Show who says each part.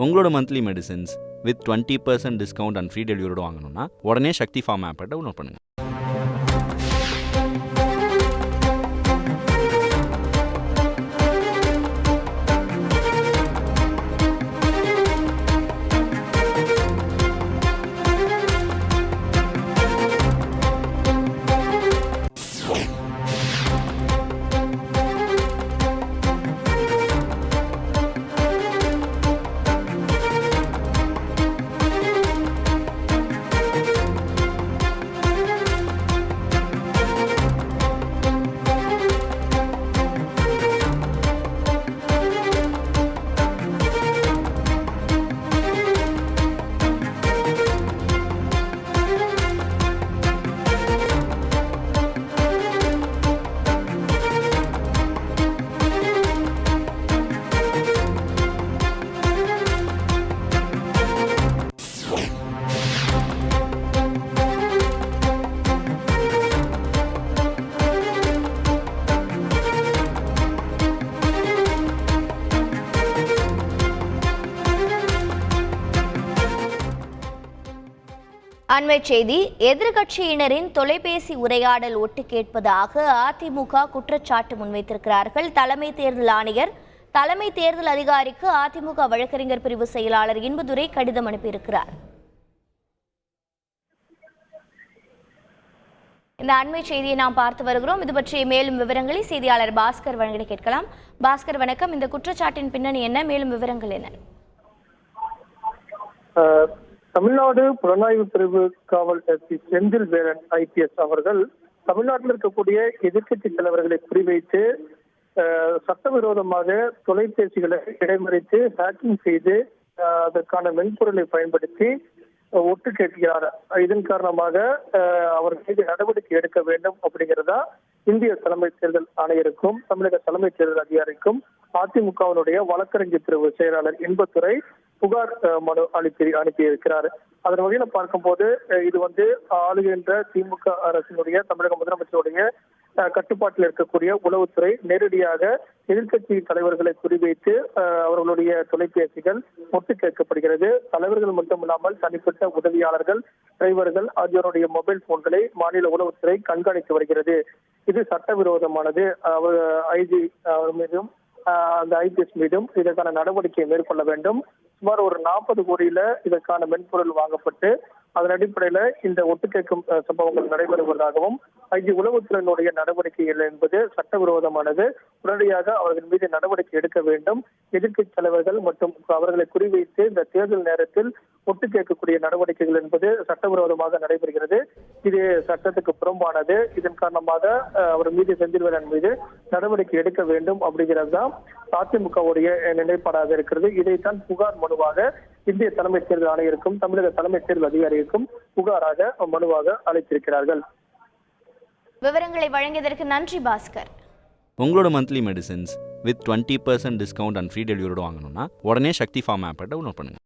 Speaker 1: உங்களோட monthly medicines with 20% discount and free டெலிவரியோட வாங்கணும்னா உடனே சக்தி ஃபார்ம் ஆப்பை டவுன்லோட் பண்ணுங்கள்.
Speaker 2: அண்மைச் செய்தி. எதிர்க்கட்சியினரின் தொலைபேசி உரையாடல் ஒட்டு கேட்பதாக அதிமுக குற்றச்சாட்டு முன்வைத்திருக்கிறார்கள். தலைமை தேர்தல் ஆணையர், தலைமை தேர்தல் அதிகாரிக்கு அதிமுக வழக்கறிஞர் பிரிவு செயலாளர் இன்பதுரை கடிதம் அனுப்பியிருக்கிறார். இந்த அண்மை செய்தியை நாம் பார்த்து வருகிறோம். இது பற்றிய மேலும் விவரங்களை செய்தியாளர் பாஸ்கர் வழங்கிட கேட்கலாம். பாஸ்கர் வணக்கம். இந்த குற்றச்சாட்டின் பின்னணி என்ன, மேலும் விவரங்கள் என்ன?
Speaker 3: தமிழ்நாடு புலனாய்வு பிரிவு காவல் செந்தில் வேலன் ஐபிஎஸ் அவர்கள் தமிழ்நாட்டில் இருக்கக்கூடிய எதிர்க்கட்சி தலைவர்களை குறிவைத்து சட்டவிரோதமாக தொலைபேசிகளை இடைமறித்து ஹேக்கிங் செய்து அதற்கான மென்பொருளை பயன்படுத்தி ஒட்டு கேட்கிறார். இதன் காரணமாக அவர் மீது நடவடிக்கை எடுக்க வேண்டும் அப்படிங்கிறதா இந்திய தலைமை தேர்தல் ஆணையருக்கும் தமிழக தலைமை தேர்தல் அதிகாரிக்கும் அதிமுகவினுடைய வழக்கறிஞர் பிரிவு செயலாளர் இன்பதுரை புகார் மனு அனுப்பியிருக்கிறார். அதன் வகையில பார்க்கும்போது இது ஆளுகின்ற திமுக அரசினுடைய தமிழக முதலமைச்சருடைய கட்டுப்பாட்டில் இருக்கக்கூடிய உளவுத்துறை நேரடியாக எதிர்க்கட்சி தலைவர்களை குறிவைத்து அவர்களுடைய தொலைபேசிகள் ஒட்டு கேட்கப்படுகிறது. தலைவர்கள் மட்டுமில்லாமல் தனிப்பட்ட உதவியாளர்கள், டிரைவர்கள் ஆகியோருடைய மொபைல் போன்களை மாநில உளவுத்துறை கண்காணித்து வருகிறது. இது சட்டவிரோதமானது. ஐஜி மீதும் அந்த ஐபிஎஸ் மீதும் இதற்கான நடவடிக்கையை மேற்கொள்ள வேண்டும். சுமார் ஒரு 40 கோடியில இதற்கான மென்பொருள் வாங்கப்பட்டு அதன் அடிப்படையில இந்த ஒட்டு கேட்கும் சம்பவங்கள் நடைபெறுவதாகவும் ஐஜி உளவுத்துறையினுடைய நடவடிக்கைகள் என்பது சட்டவிரோதமானது. உடனடியாக அவர்கள் மீது நடவடிக்கை எடுக்க வேண்டும். எதிர்க்கட்சி தலைவர்கள் மற்றும் அவர்களை குறிவைத்து இந்த தேர்தல் நேரத்தில் ஒட்டு கேட்கக்கூடிய நடவடிக்கைகள் என்பது சட்டவிரோதமாக நடைபெறுகிறது. இது சட்டத்துக்கு புறம்பானது. இதன் காரணமாக அவர் மீது செந்தில் வேலன் மீது நடவடிக்கை எடுக்க வேண்டும் அப்படிங்கிறது தான் அதிமுகவுடைய நிலைப்பாடாக இருக்கிறது. இதைத்தான் புகார் மனுவாக இந்திய தலைமை தேர்தல் ஆணையருக்கும் தமிழக தலைமை தேர்தல் அதிகாரிக்கும் புகாராக மனுவாக அளித்திருக்கிறார்கள்.
Speaker 2: விவரங்களை வழங்கியதற்கு நன்றி பாஸ்கர்.
Speaker 1: உங்களோட monthly medicines with 20% discount and free டெலிவரியோட வாங்கணும்னா உடனே சக்தி ஃபார்ம் ஆப்பை டவுன்லோட் பண்ணுங்கள்.